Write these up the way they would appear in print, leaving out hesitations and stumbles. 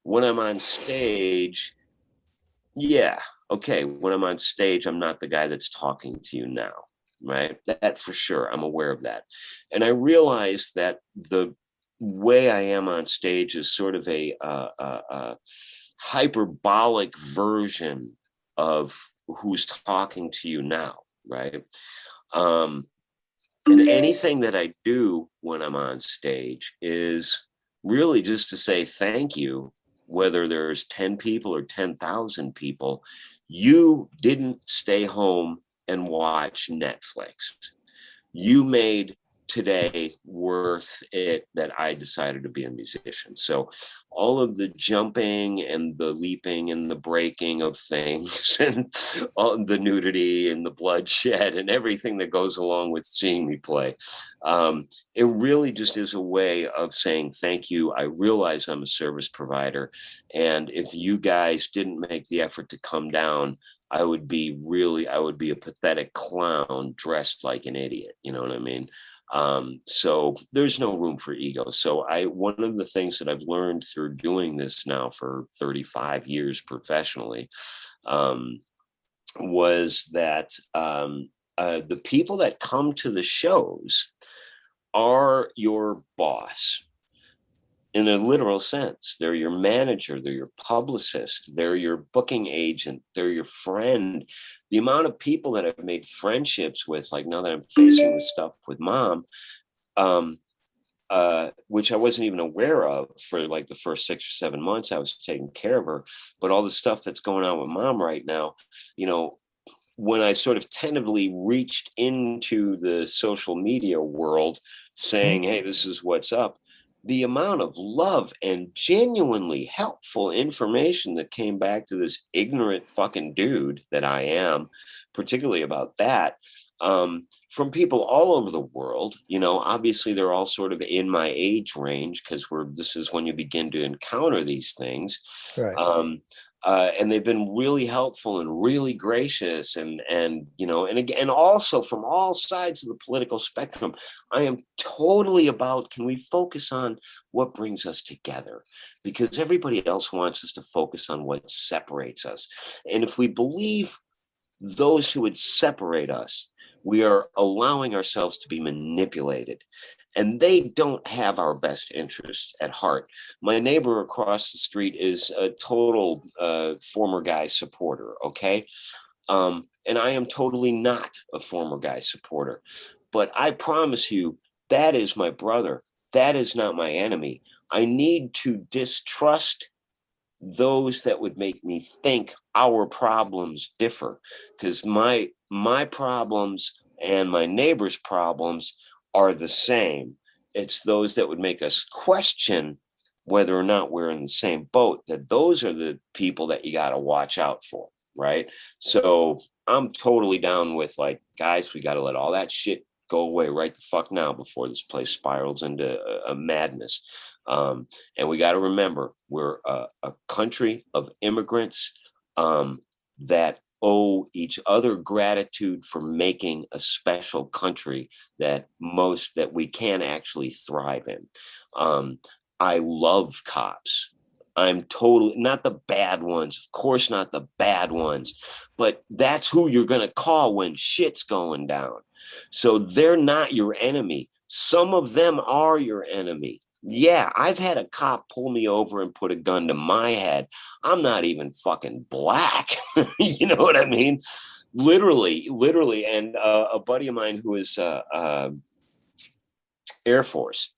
When I'm on stage, yeah, okay. When I'm on stage, I'm not the guy that's talking to you now, right? That for sure. I'm aware of that. And I realize that the way I am on stage is sort of a hyperbolic version of who's talking to you now, right? Um, and anything that I do when I'm on stage is really just to say thank you, whether there's 10 people or 10,000 people. You didn't stay home and watch Netflix. You made today worth it that I decided to be a musician. So all of the jumping and the leaping and the breaking of things and all the nudity and the bloodshed and everything that goes along with seeing me play, it really just is a way of saying thank you. I realize I'm a service provider, and if you guys didn't make the effort to come down, I would be a pathetic clown dressed like an idiot. You know what I mean? So there's no room for ego. So one of the things that I've learned through doing this now for 35 years professionally, was that the people that come to the shows are your boss. In a literal sense, they're your manager, they're your publicist, they're your booking agent, they're your friend. The amount of people that I've made friendships with, like now that I'm facing this stuff with mom, which I wasn't even aware of for like the first 6 or 7 months I was taking care of her, but all the stuff that's going on with mom right now, you know, when I sort of tentatively reached into the social media world saying, hey, this is what's up, the amount of love and genuinely helpful information that came back to this ignorant fucking dude that I am, particularly about that, from people all over the world. You know, obviously they're all sort of in my age range because this is when you begin to encounter these things. Right. And they've been really helpful and really gracious, and you know, and again, also from all sides of the political spectrum. I am totally about, can we focus on what brings us together? Because everybody else wants us to focus on what separates us. And if we believe those who would separate us, we are allowing ourselves to be manipulated. And they don't have our best interests at heart. My neighbor across the street is a total former guy supporter, okay? And I am totally not a former guy supporter. But I promise you, that is my brother. That is not my enemy. I need to distrust those that would make me think our problems differ, because my problems and my neighbor's problems are the same. It's those that would make us question whether or not we're in the same boat, that those are the people that you got to watch out for, right? So I'm totally down with, like, guys, we got to let all that shit go away right the fuck now before this place spirals into a madness. And we got to remember, we're a country of immigrants that owe each other gratitude for making a special country that we can actually thrive in. I love cops. I'm totally not the bad ones, of course, not the bad ones, but that's who you're going to call when shit's going down. So they're not your enemy. Some of them are your enemy. Yeah, I've had a cop pull me over and put a gun to my head. I'm not even fucking black. You know what I mean? Literally. And a buddy of mine who is Air Force,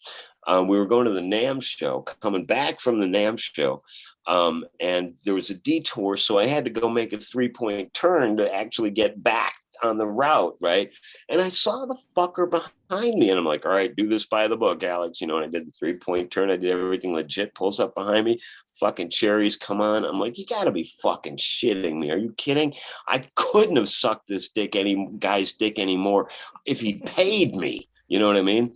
we were going to the NAM show, coming back from the NAM show, and there was a detour, so I had to go make a 3-point turn to actually get back on the route, right? And I saw the fucker behind me, and I'm like, all right, do this by the book, Alex. You know, and I did the 3-point turn. I did everything legit. Pulls up behind me. Fucking cherries come on. I'm like, you gotta be fucking shitting me. Are you kidding? I couldn't have sucked this guy's dick anymore if he paid me. You know what I mean?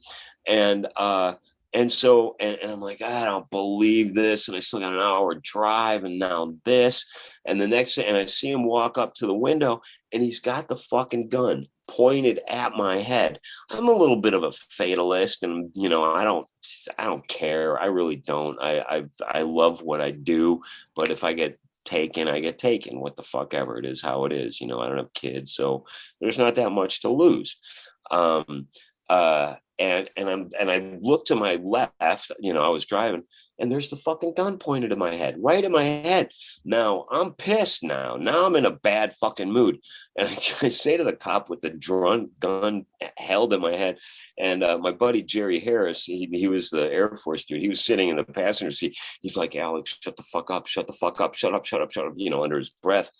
And so I'm like, I don't believe this. And I still got an hour drive, and now this. And the next thing, and I see him walk up to the window, and he's got the fucking gun pointed at my head. I'm a little bit of a fatalist, and I don't care. I really don't. I love what I do, but if I get taken, I get taken. What the fuck ever, it is how it is. I don't have kids, so there's not that much to lose. And I looked to my left, I was driving, and there's the fucking gun pointed at my head, right in my head. Now I'm pissed now. Now I'm in a bad fucking mood. And I say to the cop with the drawn gun held in my head, and my buddy Jerry Harris, he was the Air Force dude. He was sitting in the passenger seat. He's like, Alex, shut the fuck up, shut the fuck up, shut up, shut up, shut up, under his breath.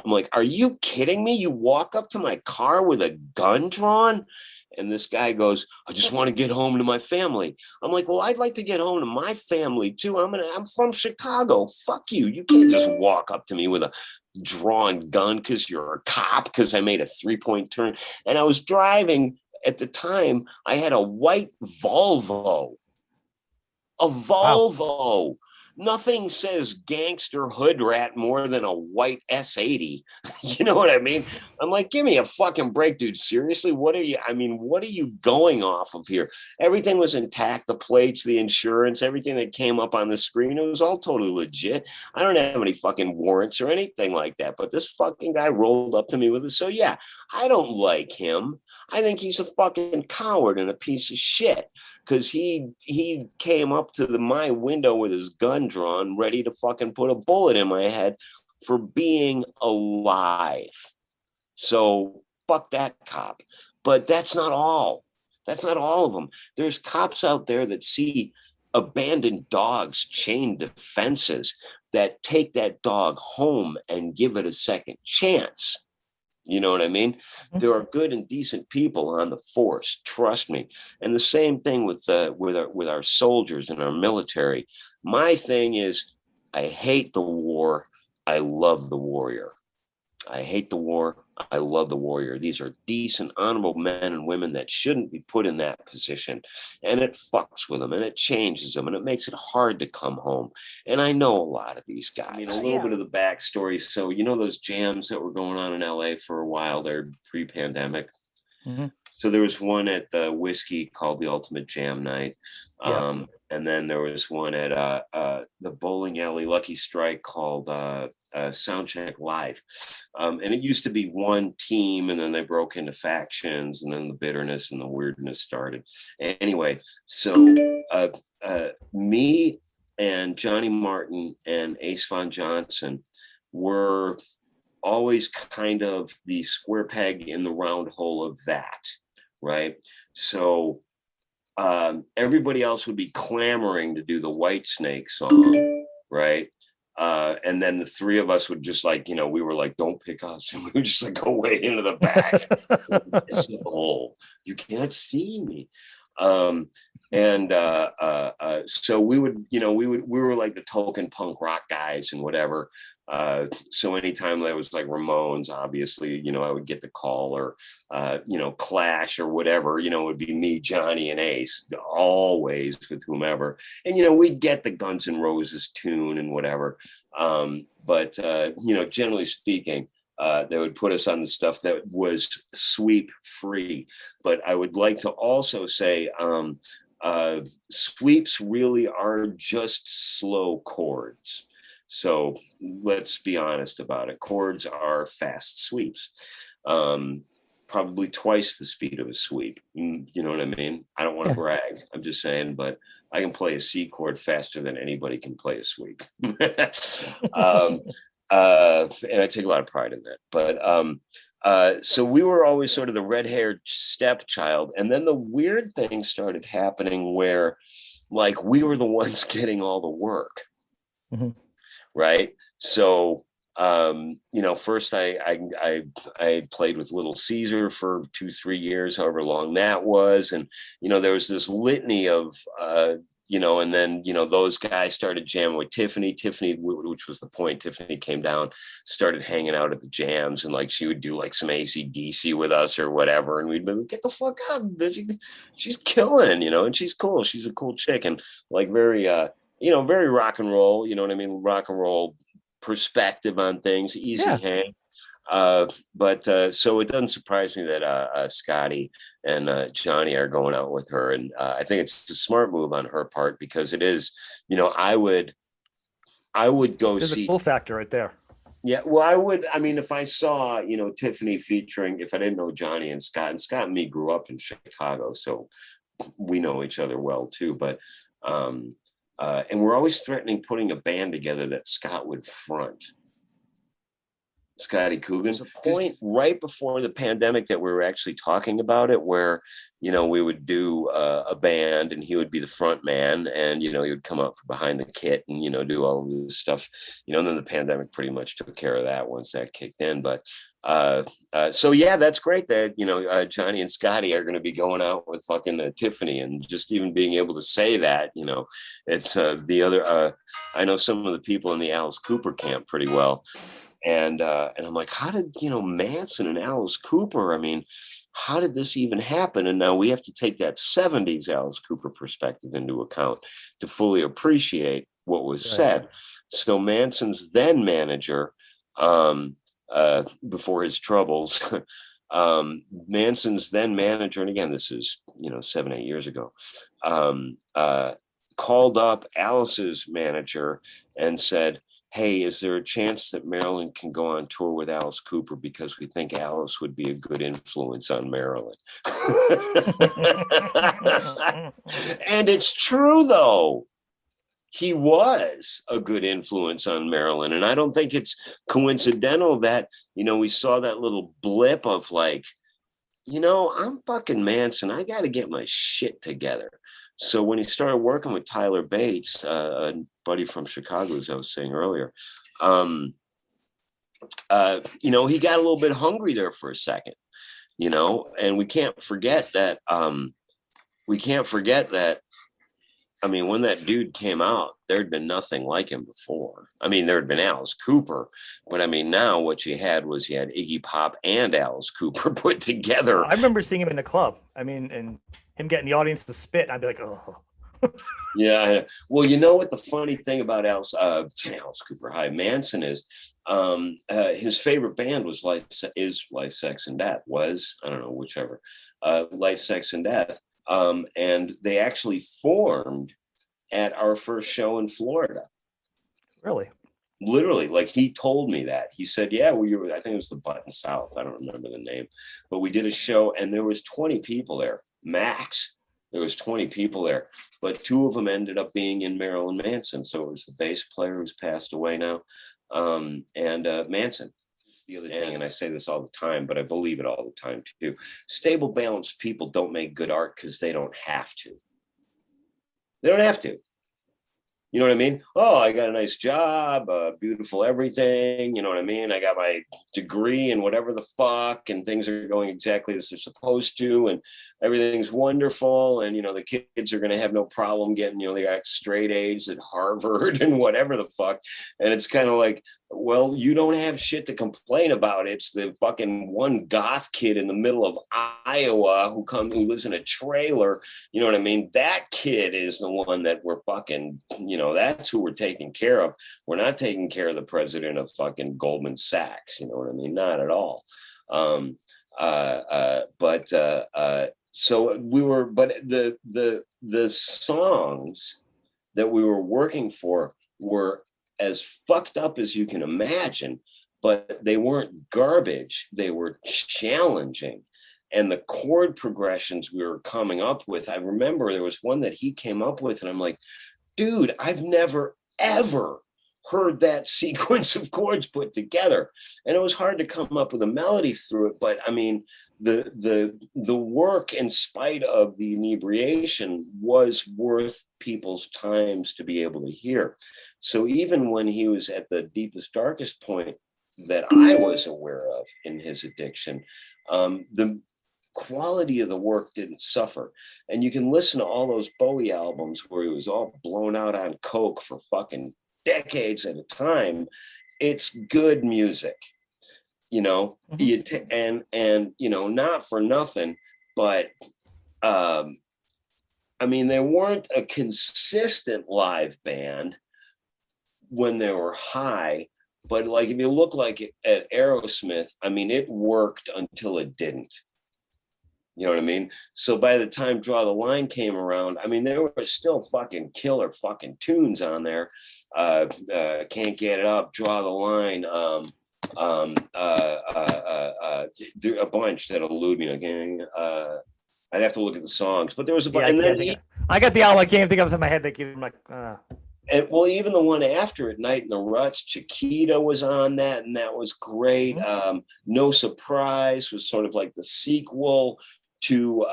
I'm like, are you kidding me? You walk up to my car with a gun drawn? And this guy goes, I just want to get home to my family. I'm like, well, I'd like to get home to my family too. I'm from Chicago. Fuck you. You can't just walk up to me with a drawn gun because you're a cop, because I made a 3-point turn. And I was driving at the time. I had a white Volvo. A Volvo. Wow. Nothing says gangster hood rat more than a white S80. You know what I mean? I'm like, give me a fucking break, dude. Seriously, what are you going off of here? Everything was intact. The plates, the insurance, everything that came up on the screen, it was all totally legit. I don't have any fucking warrants or anything like that. But this fucking guy rolled up to me with it. So yeah, I don't like him. I think he's a fucking coward and a piece of shit, because he came up to my window with his gun drawn, ready to fucking put a bullet in my head for being alive. So fuck that cop. But that's not all. That's not all of them. There's cops out there that see abandoned dogs chained to fences, that take that dog home and give it a second chance. You know what I mean? There are good and decent people on the force, trust me. And the same thing with our soldiers and our military. My thing is, I hate the war. I love the warrior. I hate the war. I love the warrior. These are decent, honorable men and women that shouldn't be put in that position. And it fucks with them, and it changes them, and it makes it hard to come home. And I know a lot of these guys. I mean, a little bit of the backstory. So, those jams that were going on in LA for a while there pre-pandemic. Mm-hmm. So there was one at the Whiskey called the Ultimate Jam Night. And then there was one at the bowling alley Lucky Strike called Soundcheck Live. And it used to be one team, and then they broke into factions, and then the bitterness and the weirdness started. Anyway, so me and Johnny Martin and Ace Von Johnson were always kind of the square peg in the round hole of that, right? So everybody else would be clamoring to do the Whitesnake song, right? And then the three of us would just we were like, don't pick us. And we would just go way into the back. You can't see me. So we were like the token punk rock guys and whatever. So anytime that was like Ramones, obviously, I would get the call, or, Clash or whatever, it would be me, Johnny, and Ace, always with whomever. And, we'd get the Guns N' Roses tune and whatever. But generally speaking, they would put us on the stuff that was sweep free. But I would like to also say, sweeps really are just slow chords. So let's be honest about it. Chords are fast sweeps, probably twice the speed of a sweep. You know what I mean? I don't want to brag. I'm just saying, but I can play a C chord faster than anybody can play a sweep. And I take a lot of pride in that. But so we were always sort of the red-haired stepchild. And then the weird thing started happening where we were the ones getting all the work. Mm-hmm. Right. So, first I played with Little Caesar for 2-3 years, however long that was. And, there was this litany of, and then, those guys started jamming with Tiffany, which was the point. Tiffany came down, started hanging out at the jams, and she would do some AC/DC with us or whatever. And we'd be like, get the fuck out, bitch. She's killing, and she's cool. She's a cool chick, and very, very rock and roll, you know what I mean? Rock and roll perspective on things, easy hang. But so it doesn't surprise me that Scotty and Johnny are going out with her, and I think it's a smart move on her part, because it is, I would go There's a see. cool factor right there. Yeah, well, I would. I mean, if I saw, Tiffany featuring, if I didn't know Johnny and Scott and me grew up in Chicago, so we know each other well too. But and we're always threatening putting a band together that Scott would front. Scotty Coogan. There's a point right before the pandemic that we were actually talking about it, where we would do a band and he would be the front man, and he would come up from behind the kit and do all of this stuff, and then the pandemic pretty much took care of that once that kicked in. But so yeah, that's great that Johnny and Scotty are going to be going out with fucking Tiffany, and just even being able to say that, it's the other. I know some of the people in the Alice Cooper camp pretty well. And I'm like, how did Manson and Alice Cooper? I mean, how did this even happen? And now we have to take that 70s Alice Cooper perspective into account to fully appreciate what was said. So Manson's then manager, before his troubles, Manson's then manager, and again, this is 7-8 years ago, called up Alice's manager and said, hey, is there a chance that Marilyn can go on tour with Alice Cooper, because we think Alice would be a good influence on Marilyn? And it's true, though. He was a good influence on Marilyn. And I don't think it's coincidental that, we saw that little blip of like, I'm fucking Manson. I got to get my shit together. So when he started working with Tyler Bates, a buddy from Chicago, as I was saying earlier, he got a little bit hungry there for a second, and we can't forget that. I mean, when that dude came out, there'd been nothing like him before. I mean, there had been Alice Cooper, but I mean, now what you had was Iggy Pop and Alice Cooper put together. I remember seeing him in the club. I mean, and him getting the audience to spit, and I'd be like, oh. Yeah. Well, what the funny thing about Alice Cooper, Manson is, his favorite band was Life, Sex, and Death. I don't know, whichever. Life, Sex, and Death. And they actually formed at our first show in Florida. Really? Literally, like he told me that. He said, yeah, I think it was the Button South. I don't remember the name, but we did a show and there was 20 people there, max. There was 20 people there, but 2 of them ended up being in Marilyn Manson. So it was the bass player who's passed away now, and Manson. The other thing, and I say this all the time, but I believe it all the time too. Stable, balanced people don't make good art because they don't have to. They don't have to. You know what I mean? Oh, I got a nice job, beautiful everything. You know what I mean? I got my degree and whatever the fuck, and things are going exactly as they're supposed to, and everything's wonderful. And, the kids are going to have no problem getting, they got straight A's at Harvard and whatever the fuck. And it's kind of like, well, you don't have shit to complain about. It's the fucking one goth kid in the middle of Iowa who lives in a trailer. You know what I mean? That kid is the one that we're fucking, that's who we're taking care of. We're not taking care of the president of fucking Goldman Sachs. You know what I mean? Not at all. So we were, but the songs that we were working for were as fucked up as you can imagine, but they weren't garbage. They were challenging. And the chord progressions we were coming up with, I remember there was one that he came up with, and I'm like, dude, I've never, ever heard that sequence of chords put together. And it was hard to come up with a melody through it. But I mean, the work, in spite of the inebriation, was worth people's times to be able to hear. So even when he was at the deepest, darkest point that I was aware of in his addiction, the quality of the work didn't suffer. And you can listen to all those Bowie albums where he was all blown out on coke for fucking decades at a time. It's good music. Not for nothing, but I mean, they weren't a consistent live band when they were high, But like if you look like at Aerosmith, I mean, it worked until it didn't. You know what I mean? So by the time Draw the Line came around, I mean, there were still fucking killer fucking tunes on there. Can't Get It Up, Draw the Line, a bunch that elude me again. I'd have to look at the songs, but there was a bunch. Yeah, I And then can't think of, I got the album. I can't think of it in my head. I'm like, and well, even the one after it, Night in the Ruts, Chiquita was on that, and that was great. No Surprise was sort of like the sequel to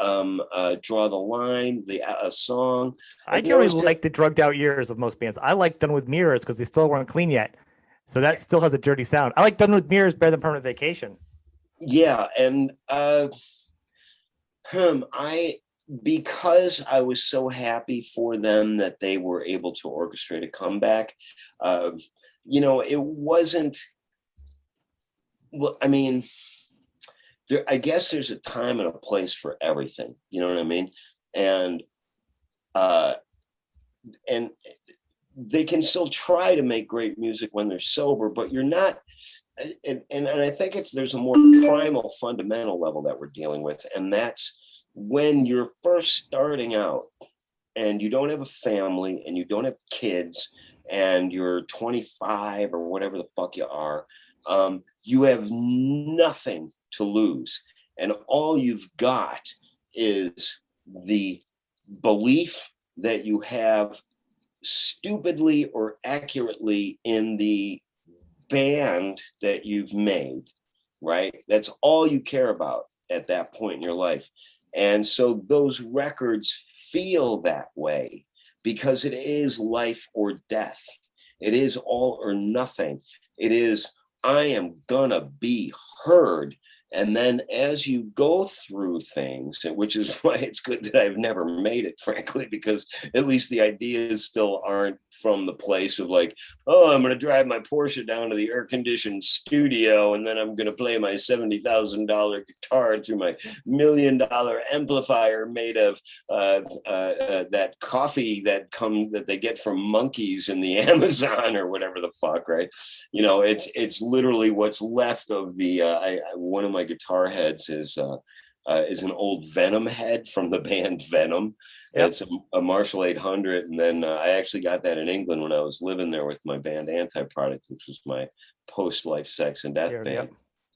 Draw the Line, the song. I generally like the drugged out years of most bands. I like Done with Mirrors because they still weren't clean yet. So that still has a dirty sound. I like Done with Mirrors better than Permanent Vacation. Yeah, and because I was so happy for them that they were able to orchestrate a comeback, you know, it wasn't, well, I mean, I guess there's a time and a place for everything, you know what I mean? And they can still try to make great music when they're sober, but you're not, and I think there's a more primal fundamental level that we're dealing with, and that's when you're first starting out and you don't have a family and you don't have kids and you're 25 or whatever the fuck you are, you have nothing to lose. And all you've got is the belief that you have stupidly or accurately in the band that you've made, right? That's all you care about at that point in your life. And so those records feel that way because it is life or death. It is all or nothing. It is, I am gonna be heard. And then as you go through things, which is why it's good that I've never made it, frankly, because at least the ideas still aren't from the place of like, oh, I'm going to drive my Porsche down to the air-conditioned studio and then I'm going to play my $70,000 guitar through my $1 million amplifier made of that coffee that they get from monkeys in the Amazon or whatever the fuck, right? You know, it's literally what's left of the one of my guitar heads is an old Venom head from the band Venom. Yep. It's a Marshall 800, and then I actually got that in England when I was living there with my band Anti-Product, which was my post-life sex and death band. Yep.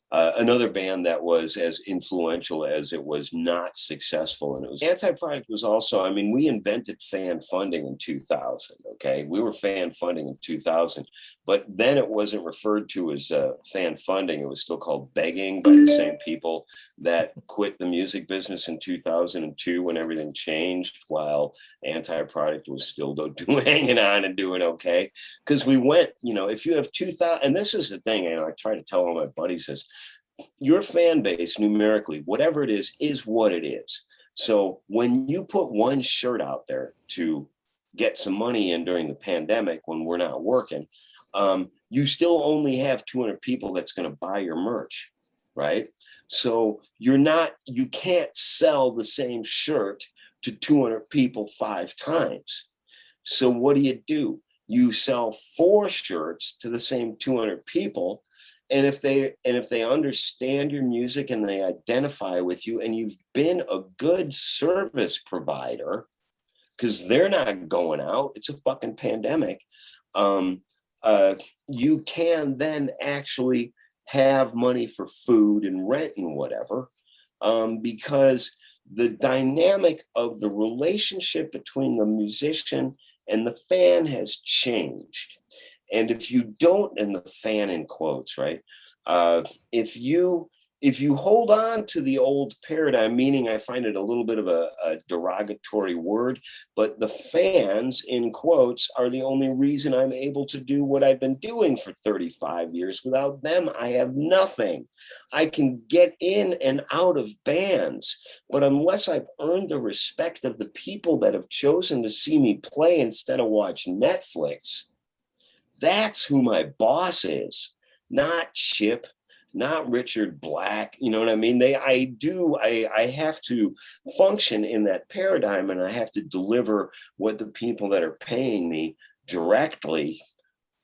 Another band that was as influential as it was not successful. And it was Anti-Product was also, I mean, we invented fan funding in 2000. Okay. We were fan funding in 2000, but then it wasn't referred to as fan funding. It was still called begging by the same people that quit the music business in 2002 when everything changed, while Anti-Product was still hanging on and doing okay. Because we went, you know, if you have 2000, and this is the thing, you know, I try to tell all my buddies this, your fan base numerically, whatever it is what it is. So when you put one shirt out there to get some money in during the pandemic when we're not working, you still only have 200 people that's going to buy your merch, right? So you can't sell the same shirt to 200 people 5 times. So what do? You sell 4 shirts to the same 200 people. And if they understand your music and they identify with you and you've been a good service provider, because they're not going out, it's a fucking pandemic, you can then actually have money for food and rent and whatever, because the dynamic of the relationship between the musician and the fan has changed. And if you don't, and the fan in quotes, right? If you hold on to the old paradigm, meaning I find it a little bit of a derogatory word, but the fans in quotes are the only reason I'm able to do what I've been doing for 35 years. Without them, I have nothing. I can get in and out of bands, but unless I've earned the respect of the people that have chosen to see me play instead of watch Netflix, that's who my boss is, not Chip, not Richard Black. You know what I mean? I have to function in that paradigm, and I have to deliver what the people that are paying me directly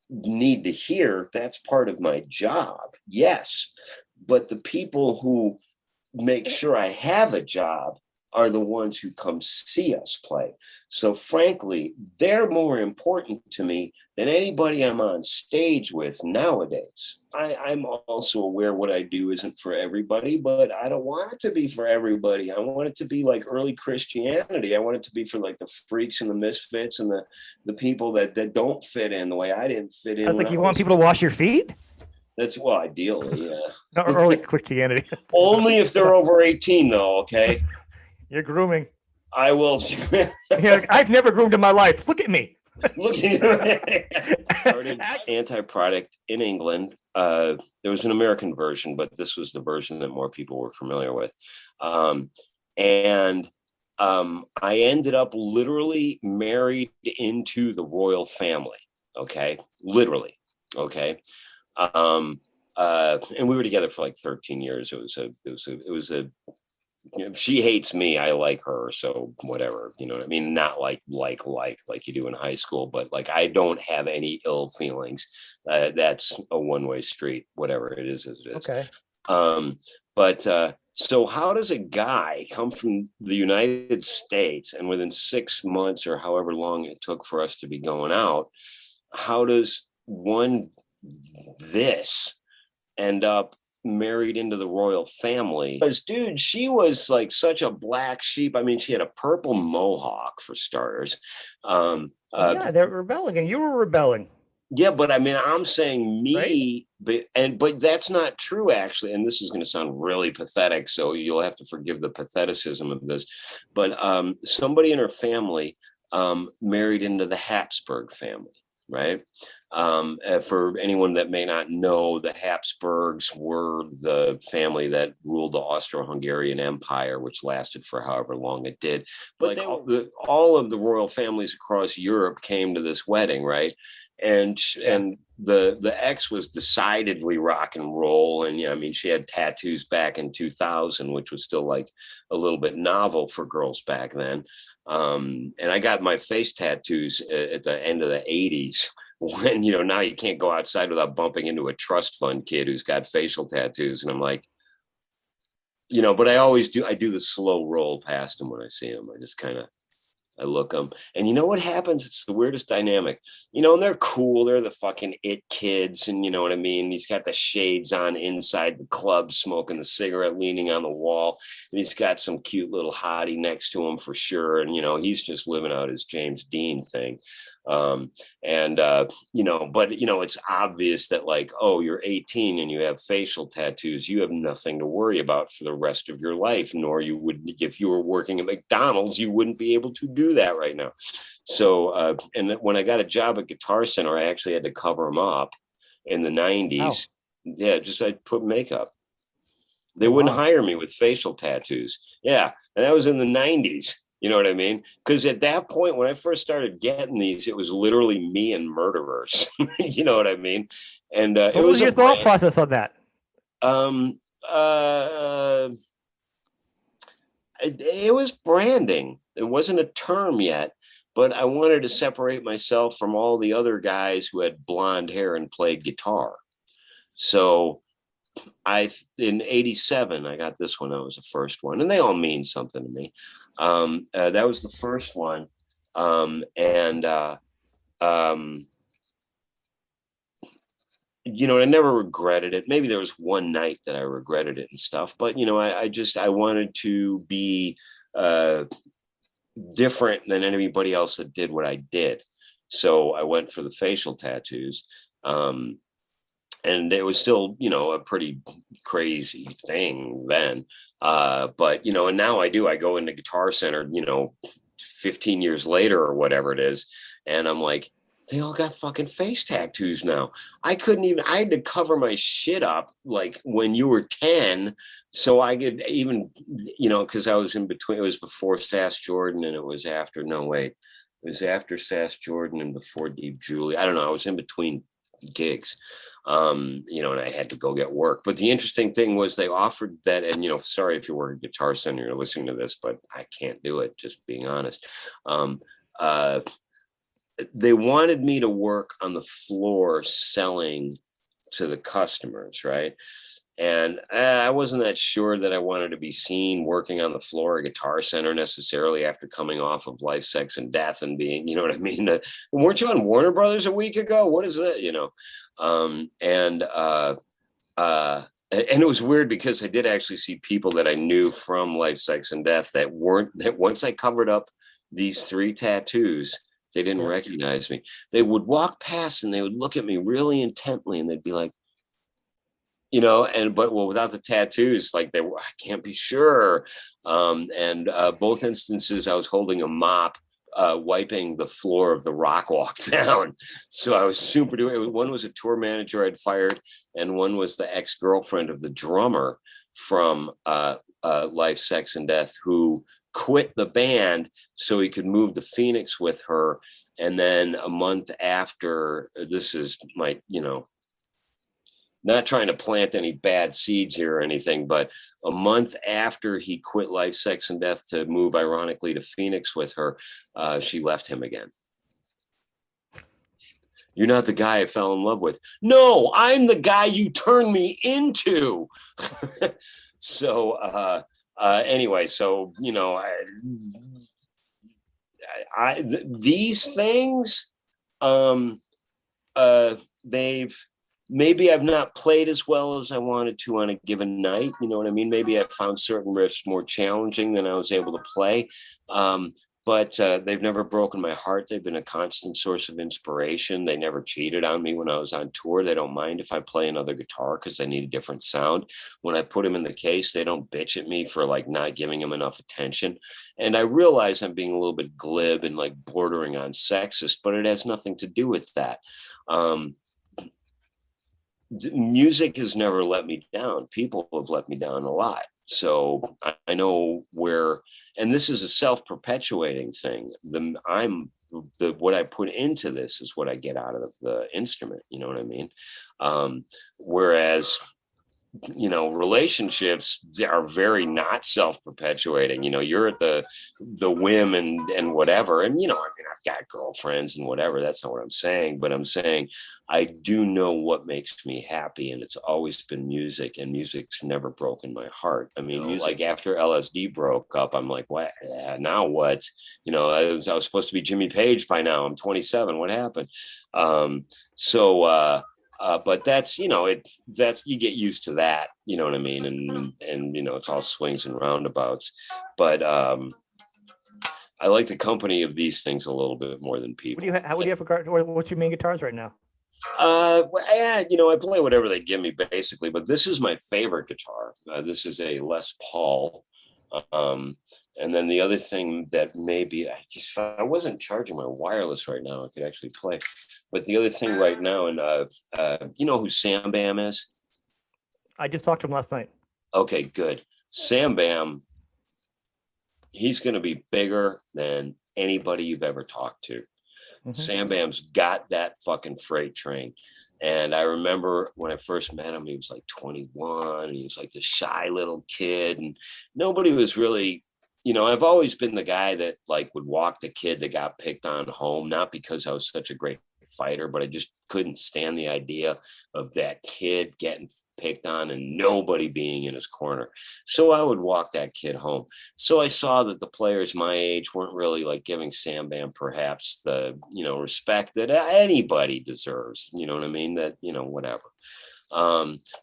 need to hear. That's part of my job. Yes. But the people who make sure I have a job are the ones who come see us play. So frankly, they're more important to me than anybody I'm on stage with nowadays. I'm also aware what I do isn't for everybody, but I don't want it to be for everybody. I want it to be like early Christianity. I want it to be for like the freaks and the misfits and the people that don't fit in the way I didn't fit I in was when like, I you want was. people to wash your feet? That's, well, ideally, yeah. Not early Christianity. Only if they're over 18, though. Okay, You're grooming. I will. You're like, I've never groomed in my life. Look at me. Look, started anti-product in England. There was an American version, but this was the version that more people were familiar with. And I ended up literally married into the royal family. Okay, literally. Okay. And we were together for like 13 years. It was a you know, she hates me, I like her, so whatever, you know what I mean? Not like you do in high school, but like I don't have any ill feelings. That's a one-way street, whatever it is as it is. Okay. But so how does a guy come from the United States and within 6 months or however long it took for us to be going out, how does one this end up married into the royal family? Because dude, she was like such a black sheep. I mean, she had a purple mohawk for starters. Yeah, they're rebelling, and you were rebelling. Yeah, but I mean, I'm saying me, Right? but that's not true actually. And this is going to sound really pathetic, so you'll have to forgive the patheticism of this. But somebody in her family married into the Habsburg family, right? For anyone that may not know, the Habsburgs were the family that ruled the Austro-Hungarian Empire, which lasted for however long it did. But like all of the royal families across Europe came to this wedding, right? And the ex was decidedly rock and roll, and yeah, I mean, she had tattoos back in 2000, which was still like a little bit novel for girls back then. And I got my face tattoos at the end of the 80s, when, you know, now you can't go outside without bumping into a trust fund kid who's got facial tattoos. And I'm like, you know, but I do the slow roll past them when I see them. I look them, and you know what happens? It's the weirdest dynamic, you know, and they're cool. They're the fucking it kids. And you know what I mean? He's got the shades on inside the club, smoking the cigarette, leaning on the wall. And he's got some cute little hottie next to him for sure. And, you know, he's just living out his James Dean thing. You know, but you know, it's obvious that like, oh, you're 18 and you have facial tattoos, you have nothing to worry about for the rest of your life, nor you would if you were working at McDonald's, you wouldn't be able to do that right now. So and when I got a job at Guitar Center, I actually had to cover them up in the 90s. Wow. Yeah, just I put makeup. They wouldn't hire me with facial tattoos. Yeah, and that was in the 90s. You know what I mean? Because at that point, when I first started getting these, it was literally me and murderers. You know what I mean? And so what was your thought process on that? It was branding. It wasn't a term yet, but I wanted to separate myself from all the other guys who had blonde hair and played guitar. So in 87, I got this one. That was the first one, and they all mean something to me. That was the first one. You know, I never regretted it. Maybe there was one night that I regretted it and stuff, but you know, I wanted to be different than anybody else that did what I did. So I went for the facial tattoos. And it was still, you know, a pretty crazy thing then. But, you know, and now I go into Guitar Center, you know, 15 years later or whatever it is. And I'm like, they all got fucking face tattoos now. I had to cover my shit up like when you were 10. So I could even, you know, because I was in between, it was before Sass Jordan and it was after, no, wait, it was after Sass Jordan and before Deep Julie. I don't know. I was in between gigs. You know, and I had to go get work. But the interesting thing was they offered that, and you know, sorry if you work at Guitar Center, you're listening to this, but I can't do it, just being honest. they wanted me to work on the floor selling to the customers, right? And I wasn't that sure that I wanted to be seen working on the floor at Guitar Center necessarily after coming off of Life, Sex, and Death and being, you know what I mean? Weren't you on Warner Brothers a week ago? What is that? You know? And it was weird because I did actually see people that I knew from Life, Sex, and Death that once I covered up these 3 tattoos, they didn't recognize me. They would walk past and they would look at me really intently and they'd be like, you know, but without the tattoos, like I can't be sure. Both instances, I was holding a mop, wiping the floor of the rock walk down. So I was super doing. One was a tour manager I'd fired, and one was the ex-girlfriend of the drummer from Life, Sex, and Death, who quit the band so he could move to Phoenix with her. And then a month after, this is my, you know, not trying to plant any bad seeds here or anything, but a month after he quit Life, Sex, and Death to move, ironically, to Phoenix with her, she left him again. You're not the guy I fell in love with. No, I'm the guy you turned me into. So anyway, so, you know, these things, maybe I've not played as well as I wanted to on a given night. You know what I mean? Maybe I found certain riffs more challenging than I was able to play. But they've never broken my heart. They've been a constant source of inspiration. They never cheated on me when I was on tour. They don't mind if I play another guitar because they need a different sound. When I put them in the case, they don't bitch at me for like not giving them enough attention. And I realize I'm being a little bit glib and like bordering on sexist, but it has nothing to do with that. Music has never let me down. People have let me down a lot. So I know where, and this is a self-perpetuating thing. What I put into this is what I get out of the instrument. You know what I mean? Whereas, you know, relationships are very not self-perpetuating. You know, you're at the whim and whatever. And, you know, I mean, I've got girlfriends and whatever. That's not what I'm saying. But I'm saying I do know what makes me happy. And it's always been music. And music's never broken my heart. I mean, music, like after LSD broke up, I'm like, what? Now what? You know, I was supposed to be Jimmy Page by now. I'm 27. What happened? But that's, you know, that's, you get used to that, you know what I mean? And, you know, it's all swings and roundabouts, but, I like the company of these things a little bit more than people. How would you have what's your main guitars right now? Yeah, you know, I play whatever they give me basically, but this is my favorite guitar. This is a Les Paul. And then the other thing that maybe if I wasn't charging my wireless right now, I could actually play. But the other thing right now, and you know who Sam Bam is? I just talked to him last night. Okay, good. Sam Bam, he's going to be bigger than anybody you've ever talked to. Mm-hmm. Sam Bam's got that fucking freight train. And I remember when I first met him, he was like 21 and he was like this shy little kid and nobody was really, you know, I've always been the guy that like would walk the kid that got picked on home, not because I was such a great fighter, but I just couldn't stand the idea of that kid getting picked on and nobody being in his corner. So I would walk that kid home. So I saw that the players my age weren't really like giving Sam Bam perhaps the, you know, respect that anybody deserves, you know what I mean? That, you know, whatever.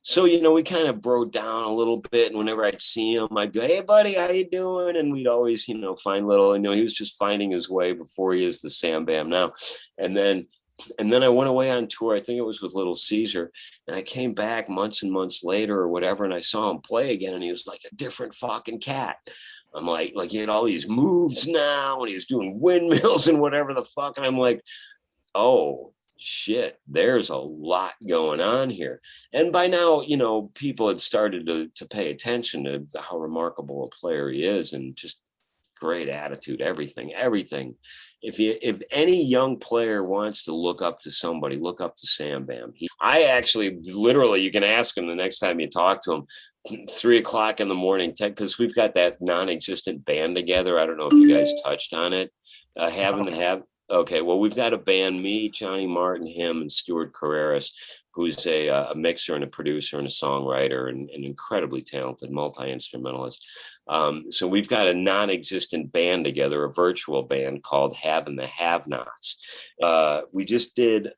So, you know, we kind of broke down a little bit, and whenever I'd see him, I'd go, hey buddy, how you doing? And we'd always, you know, find little, you know, he was just finding his way before he is the Sam Bam now. And then I went away on tour. I think it was with Little Caesar. And I came back months and months later or whatever. And I saw him play again. And he was like a different fucking cat. I'm like he had all these moves now. And he was doing windmills and whatever the fuck. And I'm like, oh, shit, there's a lot going on here. And by now, you know, people had started to pay attention to how remarkable a player he is and just great attitude, everything. If any young player wants to look up to somebody, look up to Sam Bam. I actually literally, you can ask him the next time you talk to him, 3:00 in the morning, because we've got that non-existent band together. I don't know if you guys touched on it. Okay, well, we've got a band, me, Johnny Martin, him, and Stuart Carreras, who's a mixer and a producer and a songwriter and an incredibly talented multi-instrumentalist. So we've got a non-existent band together, a virtual band called Have and the Have-Nots. We just did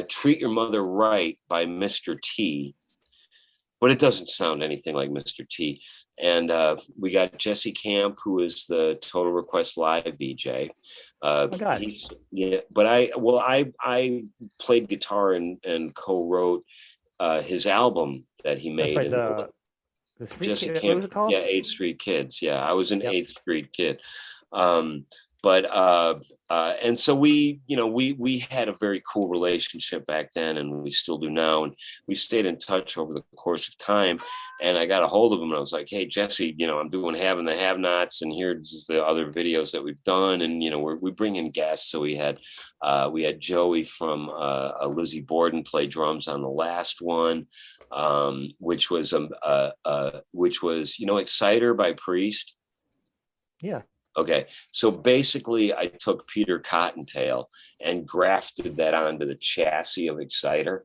Treat Your Mother Right by Mr. T, but it doesn't sound anything like Mr. T. And we got Jesse Camp, who is the Total Request Live DJ. Oh my God. Yeah, but I played guitar and co-wrote his album that he That's made. right. The Street Jesse Kid, what Camp, was it called? yeah, 8th Street Kids. Yeah, I was an Yep. 8th Street kid. And so we had a very cool relationship back then, and we still do now, and we stayed in touch over the course of time. And I got a hold of him and I was like, hey Jesse, I'm doing Having the Have-Nots, and here's the other videos that we've done, and we bring in guests. So we had Joey from Lizzie Borden play drums on the last one, which was Exciter by Priest. Yeah. Okay, so basically I took Peter Cottontail and grafted that onto the chassis of Exciter.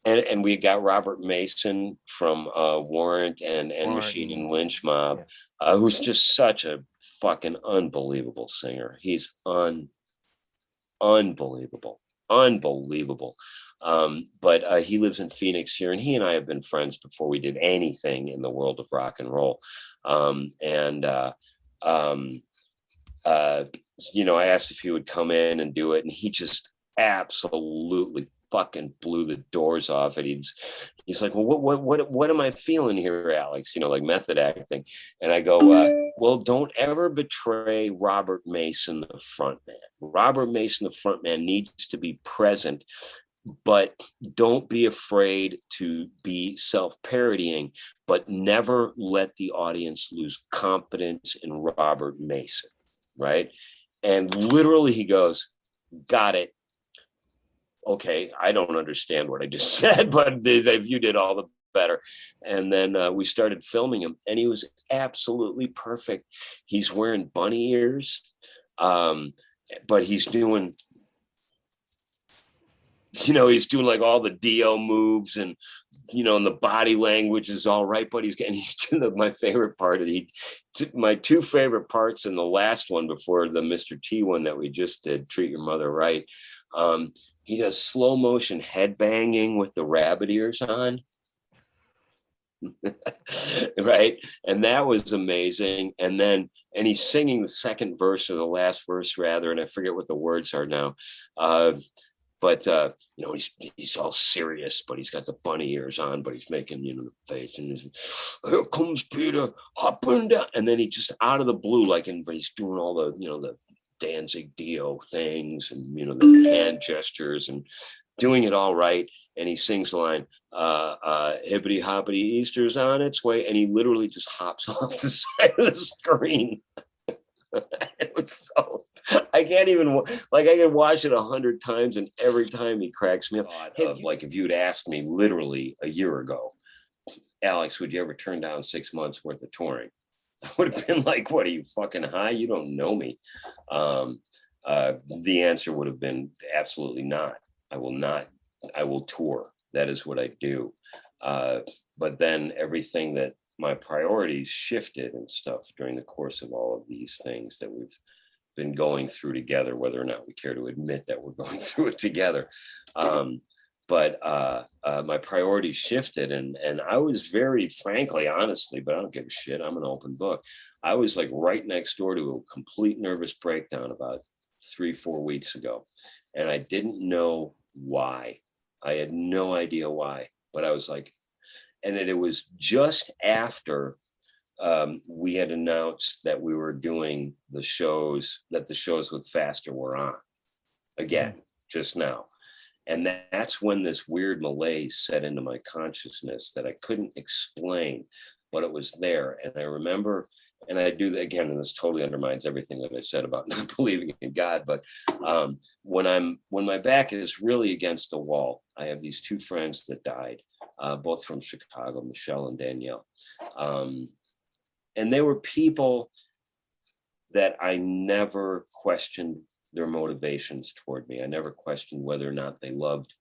And we got Robert Mason from Warrant and Machine and Lynch Mob, who's just such a fucking unbelievable singer. He's unbelievable. But he lives in Phoenix here, and he and I have been friends before we did anything in the world of rock and roll. I asked if he would come in and do it, and he just absolutely fucking blew the doors off it. He's like, well, what am I feeling here, Alex? Like method acting. And I go, well, don't ever betray Robert Mason, the frontman. Robert Mason, the frontman, needs to be present, but don't be afraid to be self-parodying, but never let the audience lose confidence in Robert Mason, right? And literally he goes, got it. Okay, I don't understand what I just said, but if you did, all the better. And then we started filming him, and he was absolutely perfect. He's wearing bunny ears, but he's doing like all the Dio moves, and and the body language is all right, but he's doing my favorite part of my two favorite parts in the last one before the Mr. T one that we just did, Treat Your Mother Right. He does slow motion head banging with the rabbit ears on. Right, and that was amazing. And he's singing the second verse, or the last verse rather, and I forget what the words are now. But he's all serious, but he's got the bunny ears on, but he's making the face, and he's, here comes Peter, up and down, and then he just out of the blue, but he's doing all the the Danzig Dio things, and the hand gestures, and doing it all right. And he sings the line, hippity hoppity Easter's on its way, and he literally just hops off the side of the screen. It was so, I can't even, I can watch it 100 times, and every time he cracks me up. If you'd asked me literally a year ago, Alex, would you ever turn down 6 months worth of touring? I would have been like, what, are you fucking high? You don't know me. The answer would have been absolutely not. I will not. I will tour. That is what I do. But then everything that my priorities shifted and stuff during the course of all of these things that we've been going through together, whether or not we care to admit that we're going through it together. But my priorities shifted, and I was very frankly, honestly, but I don't give a shit. I'm an open book. I was like right next door to a complete nervous breakdown about 3-4 weeks ago. And I didn't know why. I had no idea why, but I was like, and then it was just after we had announced that we were doing the shows with Faster were on again, just now. And that's when this weird malaise set into my consciousness that I couldn't explain, but it was there. And I remember, and I do that again, and this totally undermines everything that I said about not believing in God. But when my back is really against the wall, I have these two friends that died, both from Chicago, Michelle and Danielle. And they were people that I never questioned their motivations toward me. I never questioned whether or not they loved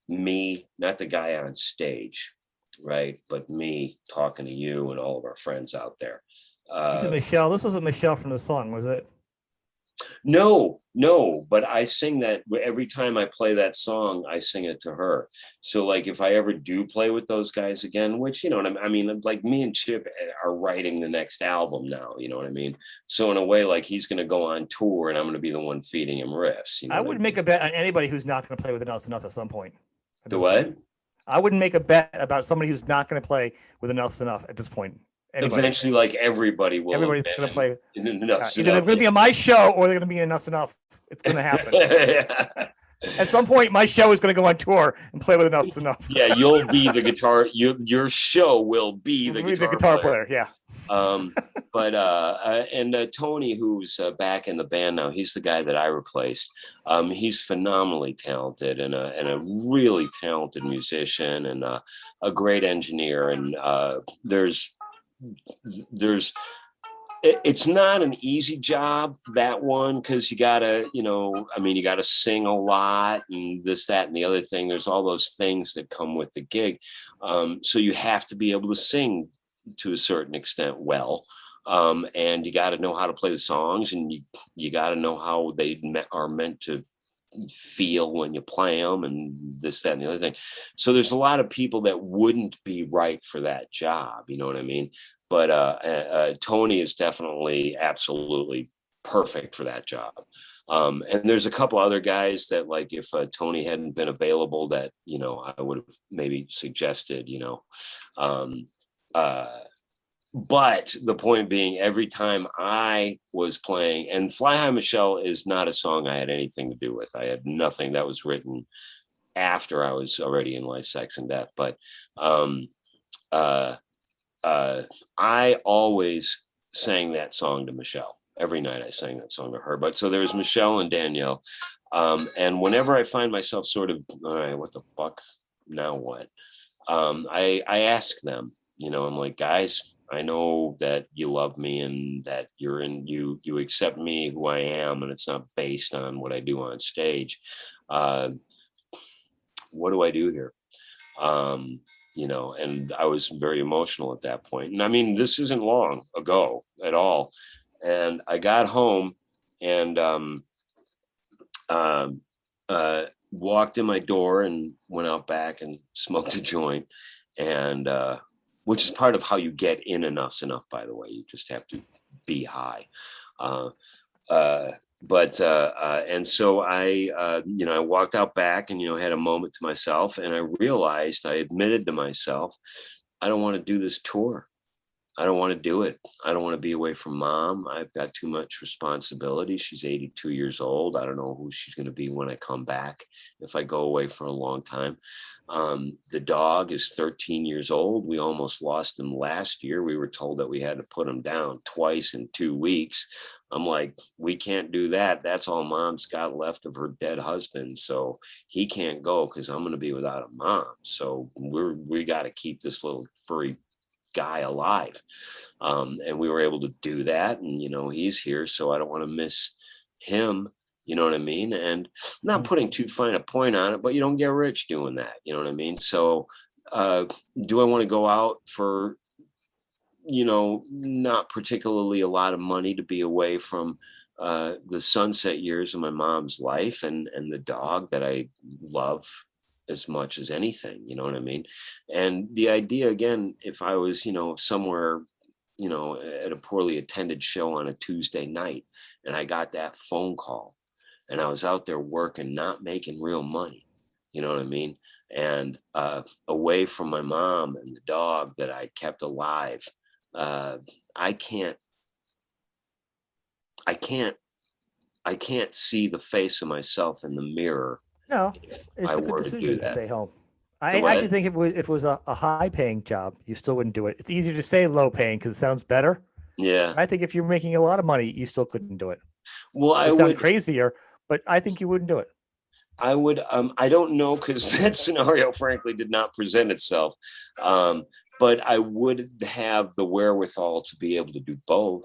me, not the guy on stage, right? But me talking to you and all of our friends out there. You said Uh, Michelle. This wasn't Michelle from the song, was it? no, but I sing that every time I play that song, I sing it to her. So like if I ever do play with those guys again, which you know what I mean, like me and Chip are writing the next album now, you know what I mean? So in a way, like he's gonna go on tour and I'm gonna be the one feeding him riffs, you know I what I wouldn't mean? make a bet on anybody who's not going to play with Enuffs Enough at some point. At The this point, what? I wouldn't make a bet about somebody who's not going to play with Enuffs Enough at this point. Anybody, Eventually, like everybody will have everybody's going to play. been in enough Either they're enough. going to be on my show or they're going to be in Enuffs Enough. It's going to happen. At some point, my show is going to go on tour and play with Enuffs Enough. Yeah, you'll be the guitar. Your show will be the guitar player. Yeah. But Tony, who's back in the band now, he's the guy that I replaced. He's phenomenally talented and a really talented musician and a great engineer. And there's it's not an easy job, that one, because you gotta, you gotta sing a lot and this, that, and the other thing. There's all those things that come with the gig. So you have to be able to sing to a certain extent well. And you got to know how to play the songs, and you got to know how they are meant to feel when you play them, and this, that, and the other thing. So there's a lot of people that wouldn't be right for that job, you know what I mean? But Tony is definitely absolutely perfect for that job. And there's a couple other guys that, like, if Tony hadn't been available, that I would have maybe suggested. But the point being, every time I was playing, and Fly High Michelle is not a song I had anything to do with. I had nothing. That was written after I was already in Life, Sex, and Death. But I always sang that song to Michelle. Every night I sang that song to her. But so there was Michelle and Danielle. And whenever I find myself sort of, all right, what the fuck? Now what? I ask them, I'm like, guys, I know that you love me and that you accept me who I am, and it's not based on what I do on stage. What do I do here? And I was very emotional at that point. And I mean, this isn't long ago at all. And I got home and walked in my door and went out back and smoked a joint, and which is part of how you get in Enuffs Enough, by the way. You just have to be high. And so I walked out back and, had a moment to myself, and I realized, I admitted to myself, I don't want to do this tour. I don't want to do it. I don't want to be away from Mom. I've got too much responsibility. She's 82 years old. I don't know who she's going to be when I come back, if I go away for a long time. The dog is 13 years old. We almost lost him last year. We were told that we had to put him down twice in 2 weeks. I'm like, we can't do that. That's all Mom's got left of her dead husband. So he can't go because I'm going to be without a mom. So we got to keep this little furry guy alive. And we were able to do that. And, he's here. So I don't want to miss him. You know what I mean? And not putting too fine a point on it, but you don't get rich doing that. You know what I mean? So do I want to go out for, not particularly a lot of money to be away from the sunset years of my mom's life and the dog that I love as much as anything, you know what I mean? And the idea, again, if I was, somewhere, at a poorly attended show on a Tuesday night, and I got that phone call, and I was out there working, not making real money, you know what I mean? And away from my mom and the dog that I kept alive, I can't see the face of myself in the mirror. No, it's a good decision to stay home. I actually think if it was a high paying job, you still wouldn't do it. It's easier to say low paying because it sounds better. Yeah. I think if you're making a lot of money, you still couldn't do it. Well, I would sound crazier, but I think you wouldn't do it. I would. I don't know, because that scenario, frankly, did not present itself. But I would have the wherewithal to be able to do both.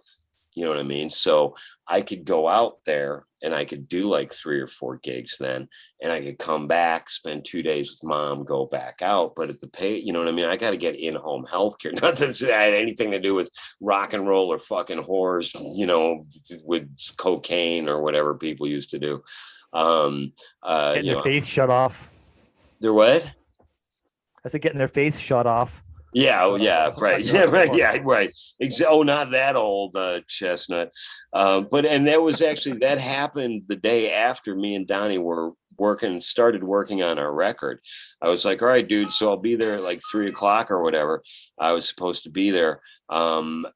You know what I mean? So I could go out there and I could do like 3 or 4 gigs then, and I could come back, spend 2 days with mom, go back out. But at the pay, you know what I mean? I got to get in-home healthcare. Not that it had anything to do with rock and roll or fucking whores, you know, with cocaine or whatever people used to do. Getting You their know, face shut off. they're what? I said getting their face shut off. Yeah, oh, yeah, right. Yeah, right. Yeah, right. Oh, not that old chestnut. But and that was actually that happened the day after me and Donnie were started working on our record. I was like, all right, dude, so I'll be there at like 3 o'clock or whatever. I was supposed to be there. And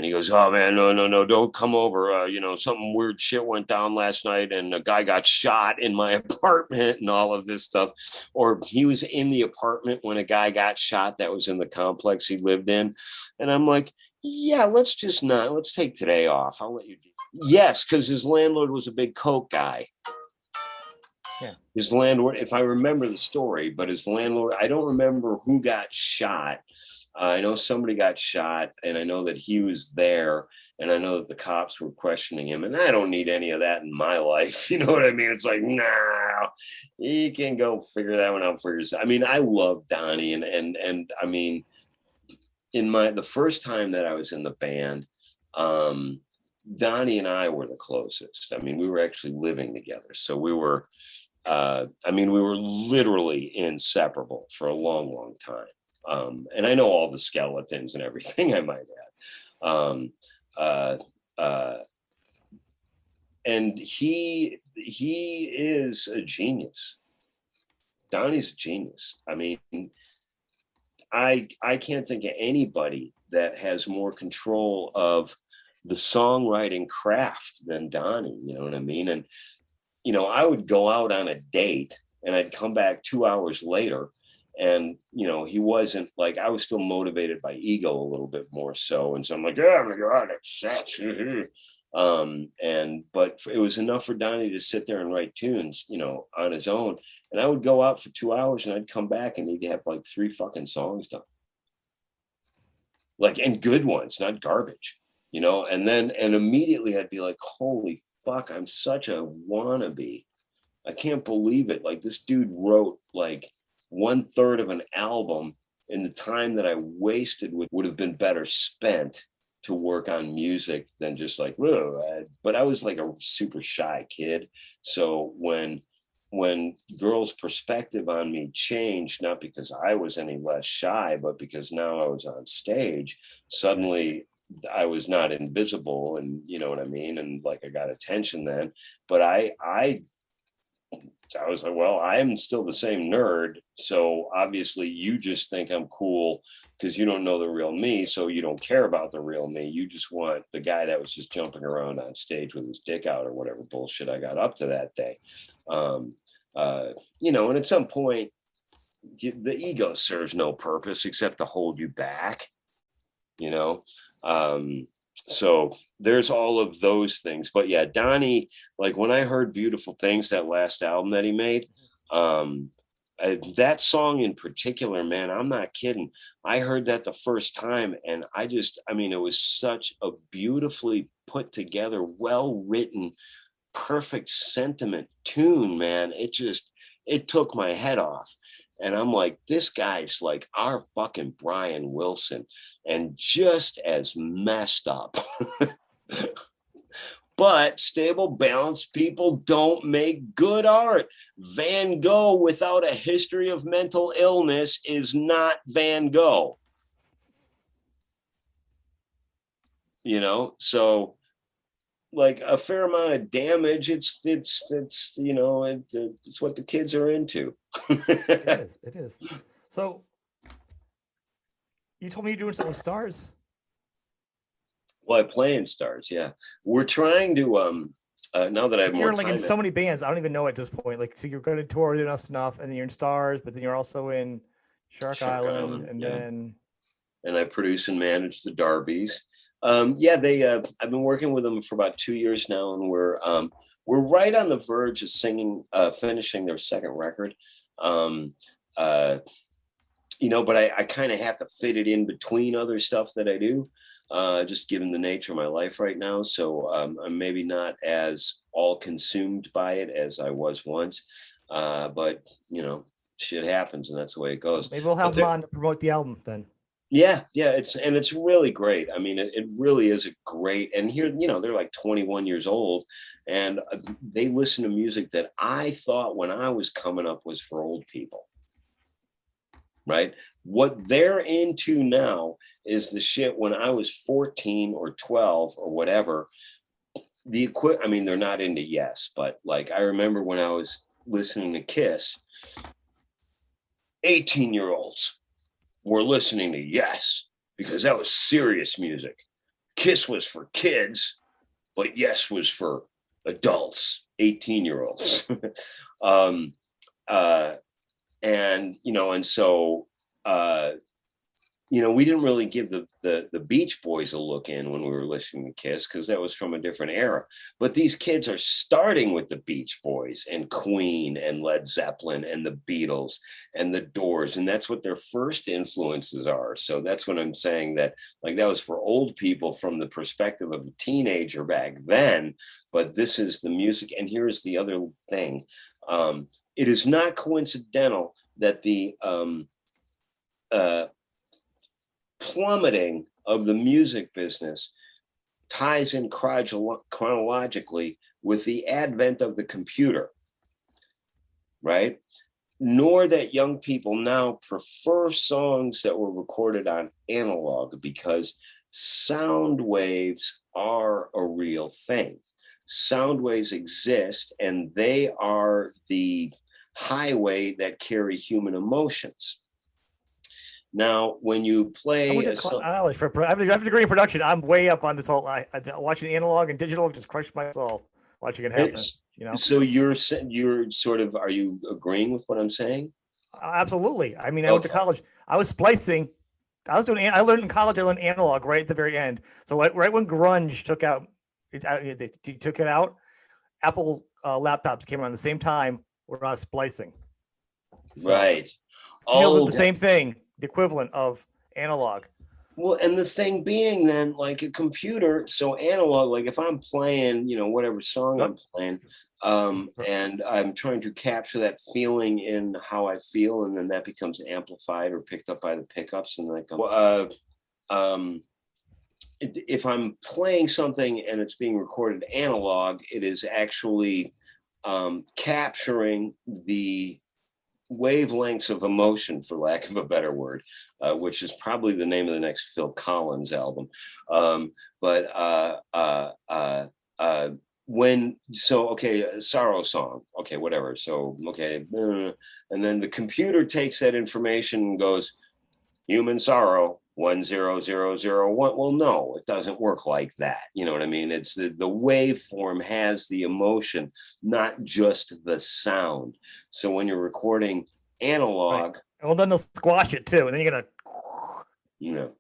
he goes, oh man, no, don't come over. You know, something weird shit went down last night and a guy got shot in my apartment and all of this stuff. Or he was in the apartment when a guy got shot that was in the complex he lived in. And I'm like, yeah, let's take today off. I'll let you do. Yes, because his landlord was a big coke guy. Yeah. His landlord, if I remember the story, but his landlord, I don't remember who got shot. I know somebody got shot, and I know that he was there, and I know that the cops were questioning him, and I don't need any of that in my life. You know what I mean? It's like, nah, he can go figure that one out for yourself. I mean, I love Donnie, and I mean, the first time that I was in the band, Donnie and I were the closest. I mean, we were actually living together, so we were. We were literally inseparable for a long time. And I know all the skeletons and everything, I might add. And he is a genius. Donnie's a genius. I mean, I can't think of anybody that has more control of the songwriting craft than Donnie. You know what I mean? And you know, I would go out on a date and I'd come back 2 hours later. And, you know, he wasn't like, I was still motivated by ego a little bit more so. And so I'm like, oh my God, it's sex. But it was enough for Donnie to sit there and write tunes, you know, on his own. And I would go out for 2 hours and I'd come back and he'd have like 3 fucking songs done. Like, and good ones, not garbage, you know? And immediately I'd be like, holy fuck, I'm such a wannabe. I can't believe it. Like this dude wrote like 1/3 of an album in the time that I wasted would have been better spent to work on music than just like, but I was like a super shy kid. So when girls' perspective on me changed, not because I was any less shy, but because now I was on stage, suddenly I was not invisible, and you know what I mean, and like I got attention then. But I was like, well, I'm still the same nerd, so obviously you just think I'm cool because you don't know the real me, so you don't care about the real me. You just want the guy that was just jumping around on stage with his dick out or whatever bullshit I got up to that day. You know, and at some point the ego serves no purpose except to hold you back, you know. So there's all of those things. But yeah, Donnie, like when I heard Beautiful Things, that last album that he made, that song in particular, man, I'm not kidding. I heard that the first time and it was such a beautifully put together, well written, perfect sentiment tune, man. It took my head off. And I'm like, this guy's like our fucking Brian Wilson and just as messed up. But stable, balanced people don't make good art. Van Gogh without a history of mental illness is not Van Gogh. You know, so like a fair amount of damage. It's you know, it's what the kids are into. It is. So you told me you're doing something with Stars. Well, I play in Stars. Yeah, we're trying to. Now that I have more you're like time in so many bands, I don't even know at this point. Like, so you're going to tour with Enuffs, and then you're in Stars, but then you're also in Shark Island, and then. And I produce and manage the Darbies. I've been working with them for about 2 years now, and we're right on the verge of finishing their second record. You know, but I kind of have to fit it in between other stuff that I do. just given the nature of my life right now. So I'm maybe not as all consumed by it as I was once. But shit happens, and that's the way it goes. Maybe we'll have them on to promote the album then. Yeah, it's really great. I mean, it really is a great. And here, they're like 21 years old, and they listen to music that I thought when I was coming up was for old people. Right? What they're into now is the shit when I was 14 or 12 or whatever. I mean, they're not into Yes, but like I remember when I was listening to Kiss, 18-year-olds were listening to Yes because that was serious music. Kiss was for kids, but Yes was for adults, 18-year-olds. And so we didn't really give the Beach Boys a look in when we were listening to Kiss because that was from a different era. But these kids are starting with the Beach Boys and Queen and Led Zeppelin and the Beatles and the Doors, and that's what their first influences are. So that's what I'm saying, that like that was for old people from the perspective of a teenager back then. But this is the music. And here's the other thing. It is not coincidental that the plummeting of the music business ties in chronologically with the advent of the computer, right? Nor that young people now prefer songs that were recorded on analog, because sound waves are a real thing. Sound waves exist, and they are the highway that carry human emotions. Now, when you play, I have a degree in production. I'm way up on this whole. Watching analog and digital just crushed my soul watching it happen. So you're sort of, are you agreeing with what I'm saying? Absolutely. I mean, I went to college. I was splicing. I learned in college. I learned analog right at the very end. So right when grunge took out, they took it out. Apple laptops came around the same time when I was splicing. So, right. The same thing. The equivalent of analog. Well, and the thing being then, like a computer, so analog, like if I'm playing, whatever song I'm playing, and I'm trying to capture that feeling in how I feel, and then that becomes amplified or picked up by the pickups, and like, if I'm playing something and it's being recorded analog, it is actually capturing the wavelengths of emotion, for lack of a better word, which is probably the name of the next Phil Collins album. Sorrow song, okay, whatever. So, okay, and then the computer takes that information and goes, human sorrow, 10001. Well, no, it doesn't work like that. You know what I mean? It's the waveform has the emotion, not just the sound. So when you're recording analog, right. Well, then they'll squash it too, and then you're gonna,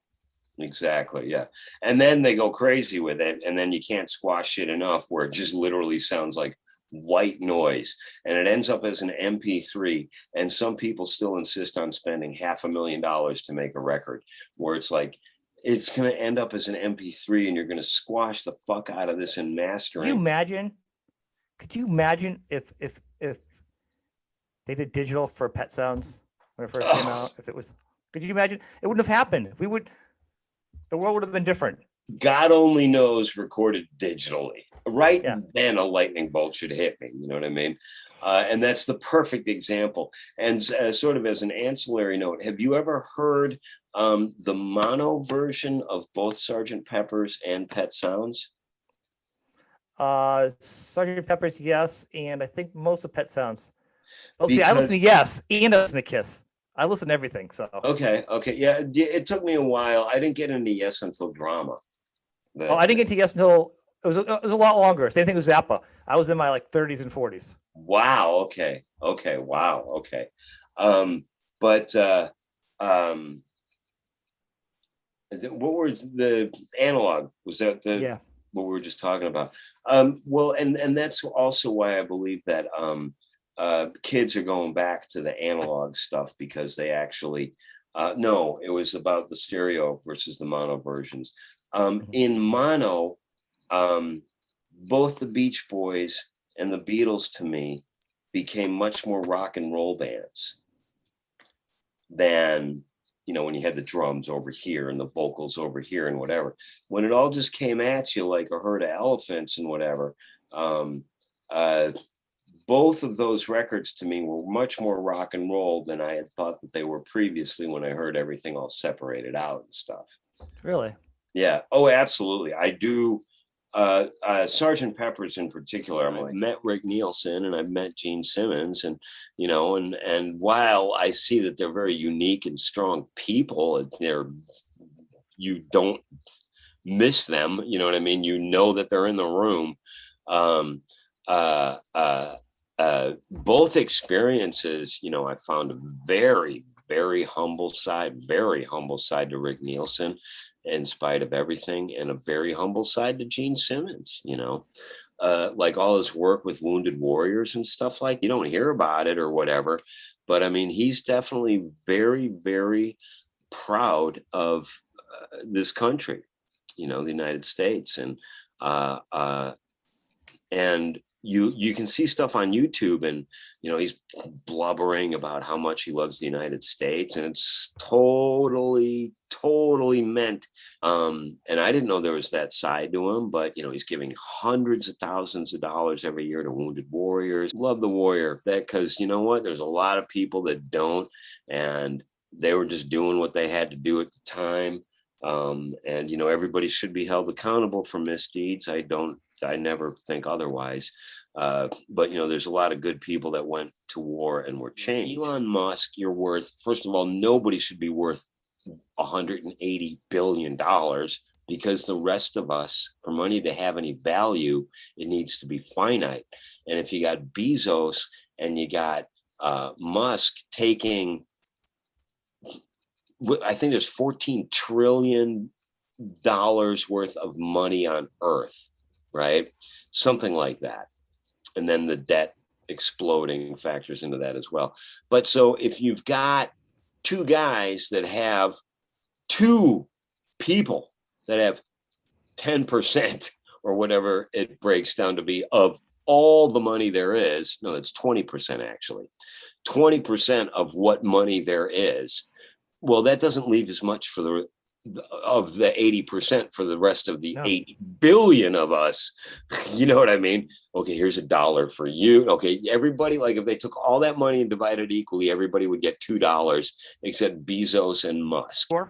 exactly, yeah. And then they go crazy with it, and then you can't squash it enough where it just literally sounds like white noise, and it ends up as an MP3. And some people still insist on spending $500,000 to make a record, where it's like it's going to end up as an MP3, and you're going to squash the fuck out of this in mastering. Could you imagine if they did digital for Pet Sounds when it first came out? If it was, could you imagine? It wouldn't have happened. The world would have been different. God only knows recorded digitally. Right then a lightning bolt should hit me. You know what I mean? And that's the perfect example. And sort of as an ancillary note, have you ever heard the mono version of both Sgt. Pepper's and Pet Sounds? Sgt. Pepper's, yes, and I think most of Pet Sounds. See, I listen to Yes and I listen to Kiss. I listen to everything. So okay, yeah. It took me a while. I didn't get into Yes until Drama. I didn't get to Yes until it was a lot longer. Same thing with Zappa. I was in my 30s and 40s. Wow. Okay. Wow. Okay. What was the analog? Was that what we were just talking about? Well, and that's also why I believe that kids are going back to the analog stuff, because they actually no, it was about the stereo versus the mono versions. In mono, both the Beach Boys and the Beatles to me became much more rock and roll bands than, you know, when you had the drums over here and the vocals over here and whatever. When it all just came at you like a herd of elephants and whatever, both of those records to me were much more rock and roll than I had thought that they were previously when I heard everything all separated out and stuff. Really? Yeah. Oh, absolutely. I do. Sergeant Pepper's in particular. I met Rick Nielsen and I met Gene Simmons, and you know, and while I see that they're very unique and strong people, you don't miss them. You know what I mean? You know that they're in the room. Both experiences, you know, I found a very, very humble side to Rick Nielsen in spite of everything, and a very humble side to Gene Simmons, you know, like all his work with Wounded Warriors and stuff like, you don't hear about it or whatever, but I mean, he's definitely very, very proud of this country, you know, the United States. And you can see stuff on YouTube, and you know, he's blubbering about how much he loves the United States, and it's totally meant. And I didn't know there was that side to him, but you know, he's giving hundreds of thousands of dollars every year to Wounded Warriors. Love the warrior, that, because you know what, there's a lot of people that don't, and they were just doing what they had to do at the time. And you know, everybody should be held accountable for misdeeds. I never think otherwise. But you know, there's a lot of good people that went to war and were changed. Elon Musk, you're worth, first of all, nobody should be worth $180 billion, because the rest of us, for money to have any value, it needs to be finite. And if you got Bezos and you got Musk taking, I think there's $14 trillion worth of money on Earth, right? Something like that. And then the debt exploding factors into that as well. But so if you've got two guys that have, two people that have 10% or whatever it breaks down to be of all the money there is, no, it's 20% actually, 20% of what money there is. Well, that doesn't leave as much for the 80% for the rest of the 8 billion of us. You know what I mean? Okay, here's $1 for you. Okay, everybody, like if they took all that money and divided it equally, everybody would get $2, except Bezos and Musk. Well,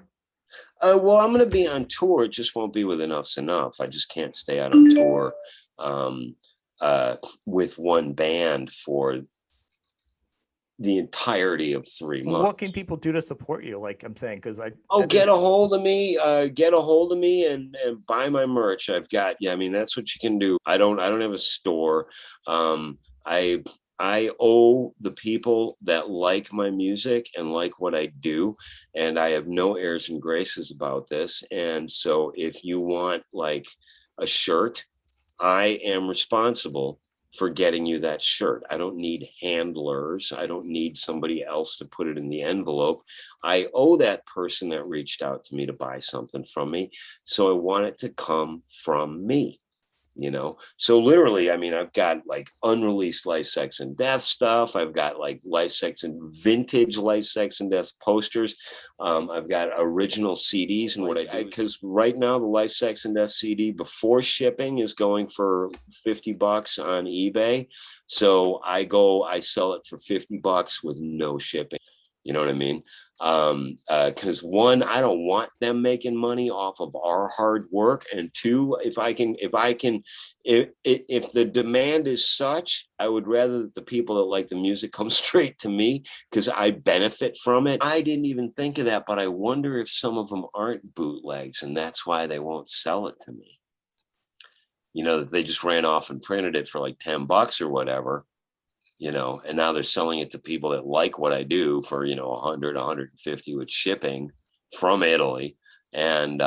I'm going to be on tour. It just won't be with Enuffs Enough. I just can't stay out on tour with one band for the entirety of 3 months. What can people do to support you? Like I'm saying, because get a hold of me, and buy my merch. I've got, yeah, I mean, that's what you can do. I don't have a store. I owe the people that like my music and like what I do, and I have no airs and graces about this. And so if you want like a shirt, I am responsible for getting you that shirt. I don't need handlers. I don't need somebody else to put it in the envelope. I owe that person that reached out to me to buy something from me. So I want it to come from me, you know? So literally, I mean, I've got like unreleased Life, Sex, and Death stuff. I've got like vintage Life, Sex, and Death posters. I've got original CDs, and what I do, because right now the Life, Sex, and Death CD before shipping is going for $50 on eBay. So I sell it for $50 with no shipping. You know what I mean? Because one, I don't want them making money off of our hard work, and two, if the demand is such, I would rather that the people that like the music come straight to me, because I benefit from it. I didn't even think of that, but I wonder if some of them aren't bootlegs, and that's why they won't sell it to me. You know, that they just ran off and printed it for like $10 or whatever. You know, and now they're selling it to people that like what I do for, you know, 100, 150 with shipping from Italy. And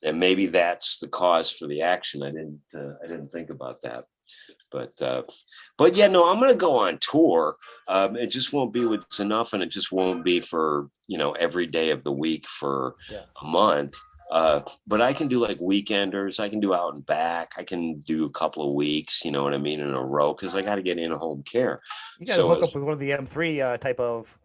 maybe that's the cause for the action. I didn't think about that. But yeah, no, I'm going to go on tour. It just won't be with Enough, and it just won't be for, you know, every day of the week for a month. But I can do like weekenders. I can do out and back. I can do a couple of weeks, you know what I mean, in a row, because I got to get in a home care. You got to hook up with one of the M3 type of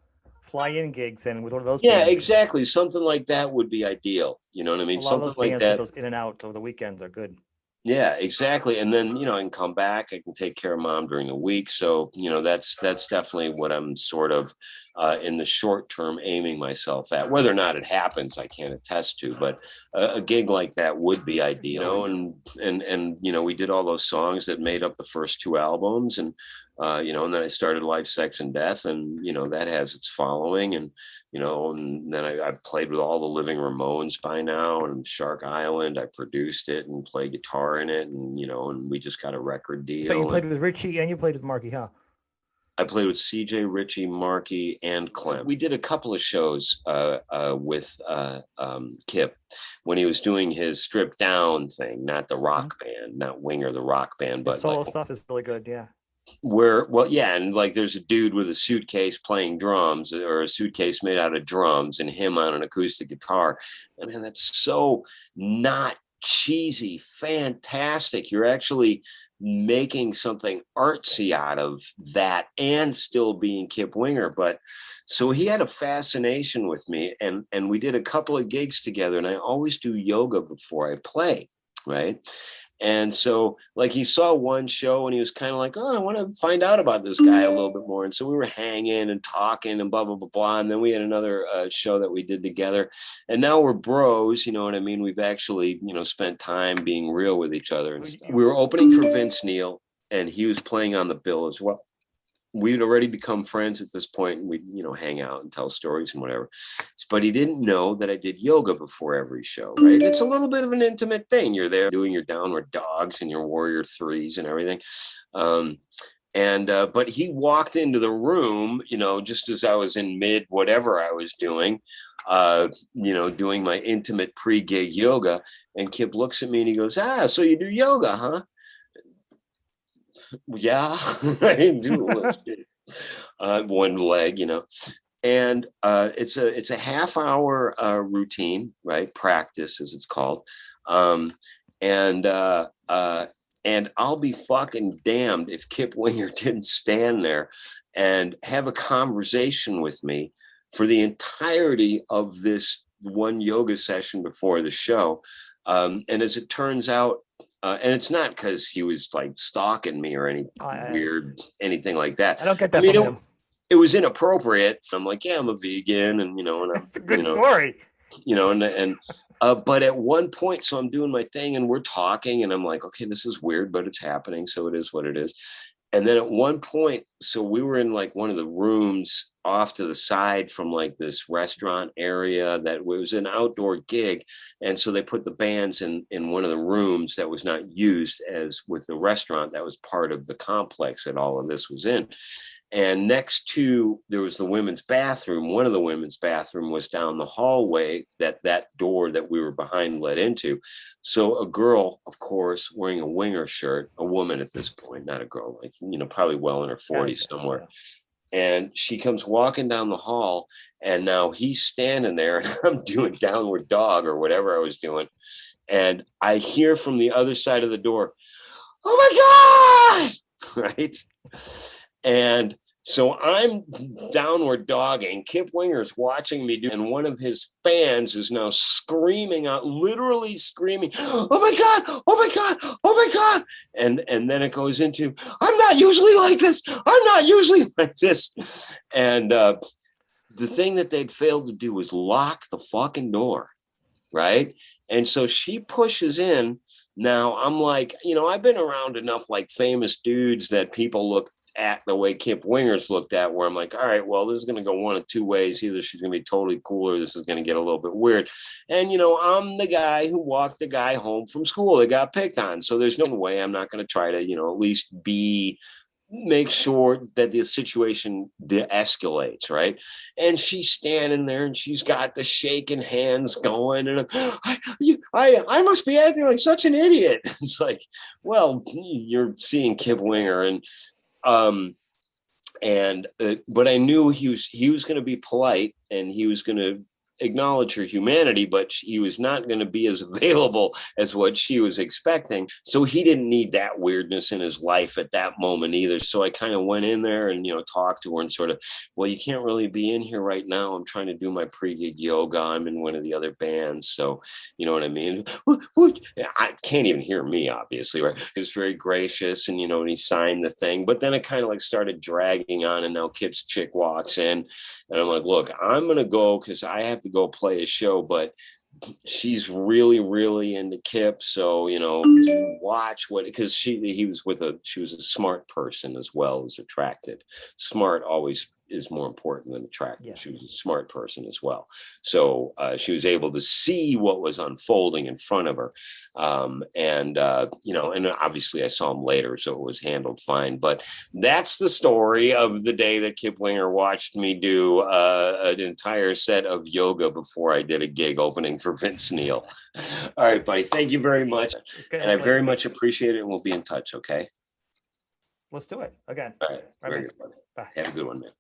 fly-in gigs, and with one of those Yeah, bands. exactly. Something like that would be ideal. You know what I mean? A lot of Something those like bands that. get those in and out over the weekends are good. Yeah, exactly. And then, you know, I can come back, I can take care of mom during the week. So, you know, that's definitely what I'm sort of in the short term aiming myself at. Whether or not it happens, I can't attest to, but a gig like that would be ideal. You know, and you know, we did all those songs that made up the first two albums, and you know, and then I started Life, Sex, and Death, and you know, that has its following, and you know, and then I've played with all the Living Ramones by now, and Shark Island. I produced it and played guitar in it, and you know, and we just got a record deal. So you played with Richie and you played with Marky, huh? I played with CJ, Richie, Marky, and Clem. We did a couple of shows with Kip when he was doing his stripped down thing, not the rock band, not Winger, the rock band, but his solo like, stuff is really good. Yeah. Yeah, and like there's a dude with a suitcase playing drums, or a suitcase made out of drums, and him on an acoustic guitar. I mean, that's so not cheesy, fantastic. You're actually making something artsy out of that and still being Kip Winger. But so he had a fascination with me, and we did a couple of gigs together, and I always do yoga before I play, right? And so, like, he saw one show and he was kind of like, oh, I want to find out about this guy a little bit more. And so we were hanging and talking and blah, blah, blah, blah. And then we had another show that we did together. And now we're bros, you know what I mean? We've actually, you know, spent time being real with each other. And we were opening for Vince Neil, and he was playing on the bill as well. We'd already become friends at this point, and we'd, you know, hang out and tell stories and whatever. But he didn't know that I did yoga before every show, right? It's a little bit of an intimate thing. You're there doing your downward dogs and your warrior threes and everything. But he walked into the room, you know, just as I was in mid whatever I was doing, you know, doing my intimate pre-gig yoga. And Kip looks at me and he goes, so you do yoga, huh? Yeah, I do. One leg, you know, and it's a half hour routine, right? Practice, as it's called, and I'll be fucking damned if Kip Winger didn't stand there and have a conversation with me for the entirety of this one yoga session before the show. And as it turns out, and it's not because he was like stalking me or anything like that. I don't get that from him. It was inappropriate. I'm like, yeah, I'm a vegan, and you know, and That's a good story. You know, but at one point, so I'm doing my thing, and we're talking, and I'm like, okay, this is weird, but it's happening, so it is what it is. And then at one point, so we were in like one of the rooms off to the side from like this restaurant area that was an outdoor gig. And so they put the bands in one of the rooms that was not used as with the restaurant that was part of the complex that all of this was in. And next to, there was the women's bathroom. One of the women's bathroom was down the hallway that door that we were behind led into. So a girl, of course, wearing a Winger shirt, a woman at this point, not a girl, like, you know, probably well in her 40s somewhere. And she comes walking down the hall, and now he's standing there, and I'm doing downward dog or whatever I was doing. And I hear from the other side of the door, oh my God, right? And so I'm downward dogging. Kip Winger's watching me do, and one of his fans is now screaming out, literally screaming, "Oh my God! Oh my God! Oh my God!" And then it goes into, "I'm not usually like this. I'm not usually like this." And the thing that they'd failed to do was lock the fucking door, right? And so she pushes in. Now I'm like, you know, I've been around enough like famous dudes that people look at the way Kip Winger's looked at, where I'm like, all right, well, this is going to go one of two ways. Either she's going to be totally cool, or this is going to get a little bit weird. And, you know, I'm the guy who walked the guy home from school that got picked on. So there's no way I'm not going to try to, you know, at least make sure that the situation de-escalates, right? And she's standing there, and she's got the shaking hands going, and I must be acting like such an idiot. It's like, well, you're seeing Kip Winger, and but I knew he was going to be polite, and he was going to acknowledge her humanity, but he was not going to be as available as what she was expecting. So he didn't need that weirdness in his life at that moment either. So I kind of went in there and, talked to her and sort of, well, you can't really be in here right now. I'm trying to do my pre-gig yoga. I'm in one of the other bands. So, you know what I mean? I can't even hear me, obviously, right? He was very gracious and, and he signed the thing, but then it kind of like started dragging on, and now Kip's chick walks in and I'm like, look, I'm going to go because I have to go play a show, but she's really, really into Kip. So, watch what, because she was a smart person as well as attractive. Smart always is more important than attractive. Yeah. She was a smart person as well. So she was able to see what was unfolding in front of her. And obviously I saw him later, so it was handled fine. But that's the story of the day that Kip Winger watched me do an entire set of yoga before I did a gig opening for Vince Neil. All right, buddy. Thank you very much. And I very much appreciate it. And we'll be in touch. Okay. Let's do it again. All right. Very good, buddy. Bye. Have a good one, man.